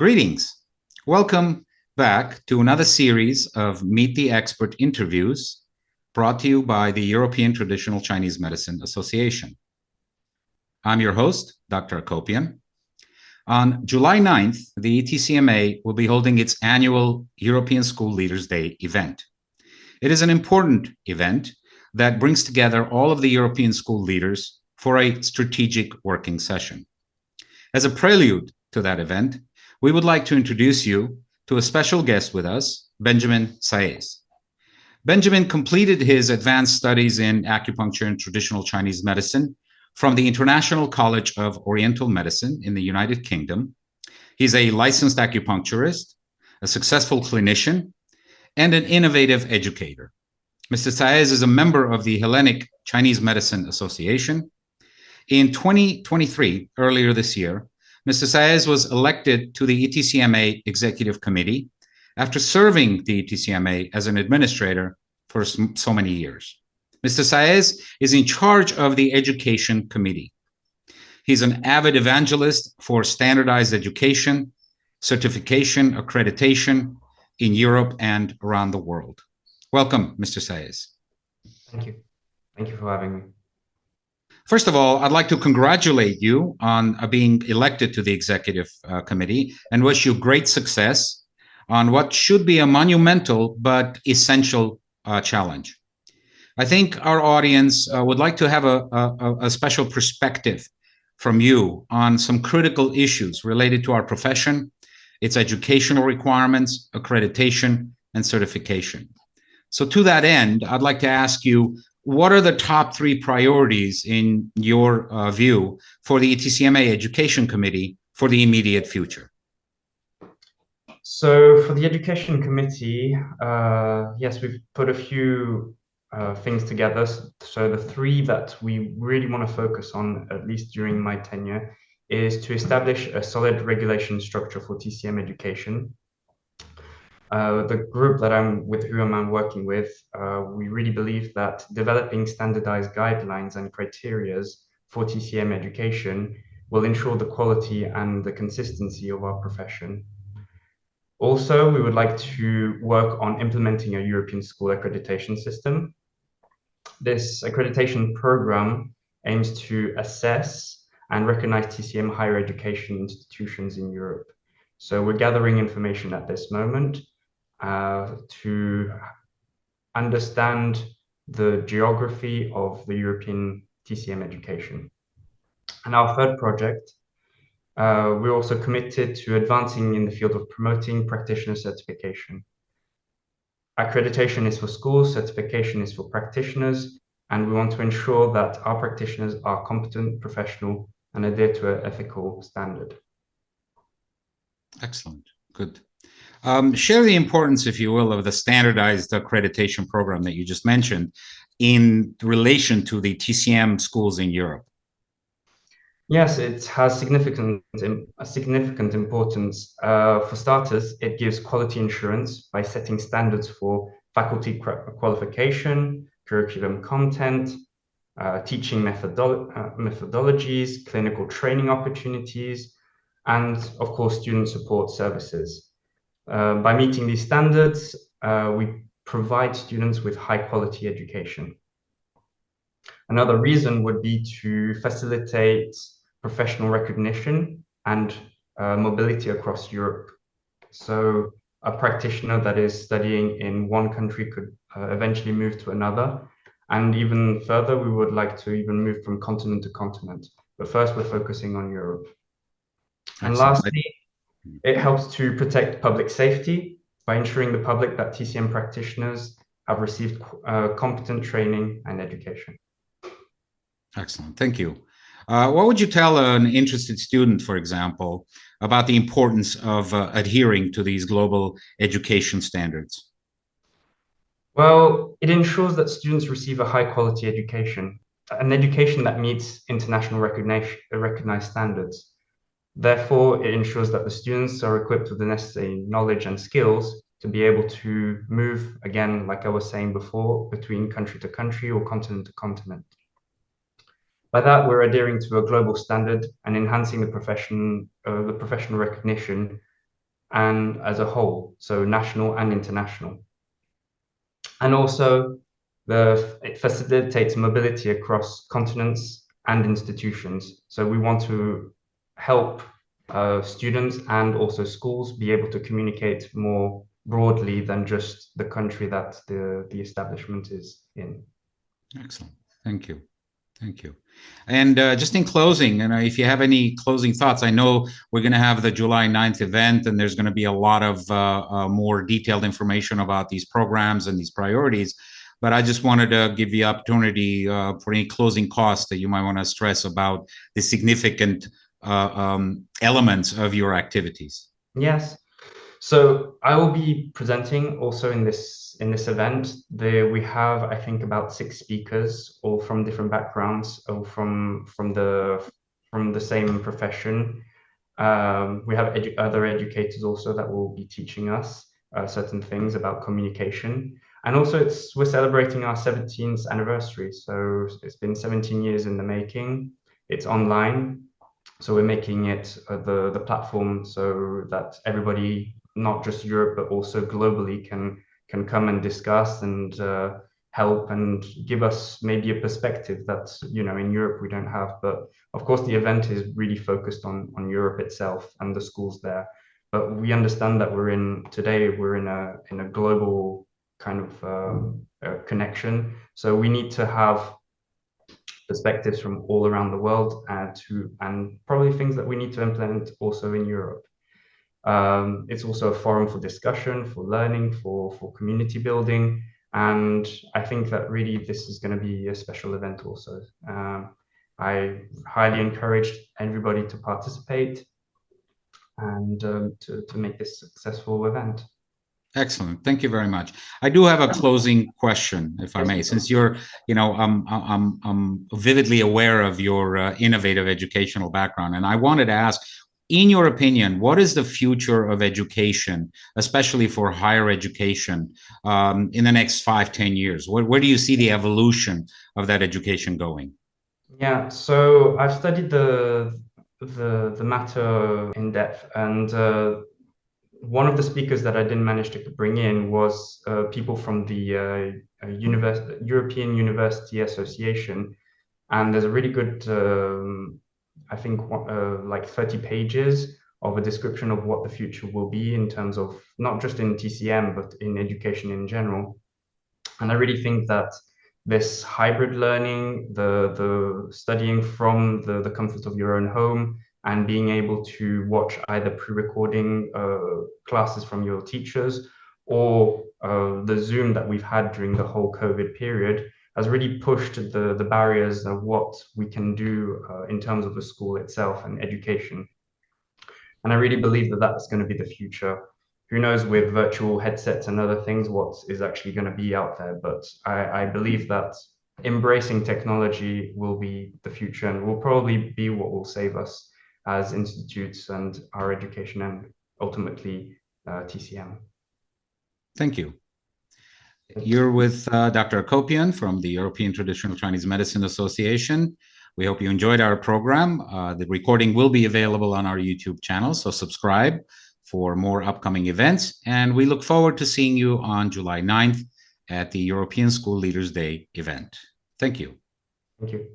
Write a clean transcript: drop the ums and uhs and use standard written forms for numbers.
Greetings. Welcome back to another series of Meet the Expert interviews brought to you by the European Traditional Chinese Medicine Association. I'm your host, Dr. Akopian. On July 9th, the ETCMA will be holding its annual European School Leaders Day event. It is an important event that brings together all of the European school leaders for a strategic working session. As a prelude to that event, we would like to introduce you to a special guest with us, Benjamin Saez. Benjamin completed his advanced studies in acupuncture and traditional Chinese medicine from the International College of Oriental Medicine in the United Kingdom. He's a licensed acupuncturist, a successful clinician, and an innovative educator. Mr. Saez is a member of the Hellenic Chinese Medicine Association. In 2023, earlier this year, Mr. Saez was elected to the ETCMA Executive Committee after serving the ETCMA as an administrator for so many years. Mr. Saez is in charge of the Education Committee. He's an avid evangelist for standardized education, certification, accreditation in Europe and around the world. Welcome, Mr. Saez. Thank you. Thank you for having me. First of all, I'd like to congratulate you on being elected to the Executive Committee and wish you great success on what should be a monumental but essential challenge. I think our audience would like to have a special perspective from you on some critical issues related to our profession, its educational requirements, accreditation, and certification. So to that end, I'd like to ask you, what are the top three priorities in your view for the ETCMA Education Committee for the immediate future? So for the Education Committee, yes, we've put a few things together. So the three that we really want to focus on, at least during my tenure, is to establish a solid regulation structure for TCM education. The group that I'm with, whom I'm working with, we really believe that developing standardized guidelines and criteria for TCM education will ensure the quality and the consistency of our profession. Also, we would like to work on implementing a European school accreditation system. This accreditation program aims to assess and recognize TCM higher education institutions in Europe. So we're gathering information at this moment to understand the geography of the European TCM education. And our third project, we're also committed to advancing in the field of promoting practitioner certification. Accreditation is for schools, certification is for practitioners, and we want to ensure that our practitioners are competent, professional, and adhere to an ethical standard. Excellent, good. Share the importance, if you will, of the standardized accreditation program that you just mentioned in relation to the TCM schools in Europe. Yes, it has significant importance. For starters, it gives quality assurance by setting standards for faculty qualification, curriculum content, teaching methodologies, clinical training opportunities, and of course, student support services. By meeting these standards, we provide students with high quality education. Another reason would be to facilitate professional recognition and mobility across Europe. So a practitioner that is studying in one country could eventually move to another. And even further, we would like to even move from continent to continent. But first, we're focusing on Europe. And lastly, it helps to protect public safety by ensuring the public that TCM practitioners have received competent training and education. Excellent, thank you. What would you tell an interested student, for example, about the importance of adhering to these global education standards? Well, it ensures that students receive a high quality education, an education that meets international recognized standards. Therefore, it ensures that the students are equipped with the necessary knowledge and skills to be able to move, again, like I was saying before, between country to country or continent to continent. By that, we're adhering to a global standard and enhancing the professional recognition and as a whole, so national and international. And also, it facilitates mobility across continents and institutions. So we want to help students and also schools be able to communicate more broadly than just the country that the establishment is in. Excellent. Thank you. Thank you. And just in closing, and if you have any closing thoughts, I know we're going to have the July 9th event, and there's going to be a lot of more detailed information about these programs and these priorities. But I just wanted to give you opportunity for any closing costs that you might want to stress about the significant elements of your activities. Yes. So I will be presenting also in this event. We have, I think, about 6 speakers, all from different backgrounds, all from the same profession. We have other educators also that will be teaching us certain things about communication. And also we're celebrating our 17th anniversary. So it's been 17 years in the making. It's online. So we're making it the platform so that everybody, not just Europe, but also globally can come and discuss and help and give us maybe a perspective that, in Europe we don't have. But of course, the event is really focused on Europe itself and the schools there. But we understand that we're in a global kind of connection. So we need to have perspectives from all around the world and probably things that we need to implement also in Europe. It's also a forum for discussion, for learning, for community building. And I think that really this is going to be a special event also. I highly encourage everybody to participate and to make this a successful event. Excellent. Thank you very much. I do have a closing question, if I may, since you're, I'm vividly aware of your innovative educational background. And I wanted to ask, in your opinion, what is the future of education, especially for higher education, in the next 5-10 years? Where do you see the evolution of that education going? Yeah, so I've studied the matter in depth, and one of the speakers that I didn't manage to bring in was people from the European University Association, and there's a really good, I think, like 30 pages of a description of what the future will be in terms of not just in TCM, but in education in general. And I really think that this hybrid learning, the studying from the comfort of your own home, and being able to watch either pre-recording classes from your teachers or the Zoom that we've had during the whole COVID period has really pushed the barriers of what we can do in terms of the school itself and education. And I really believe that that's going to be the future. Who knows with virtual headsets and other things what is actually going to be out there, but I believe that embracing technology will be the future and will probably be what will save us as institutes and our education and ultimately TCM. Thank you. You're with Dr. Akopian from the European Traditional Chinese Medicine Association. We hope you enjoyed our program. The recording will be available on our YouTube channel, so subscribe for more upcoming events. And we look forward to seeing you on July 9th at the European School Leaders Day event. Thank you. Thank you.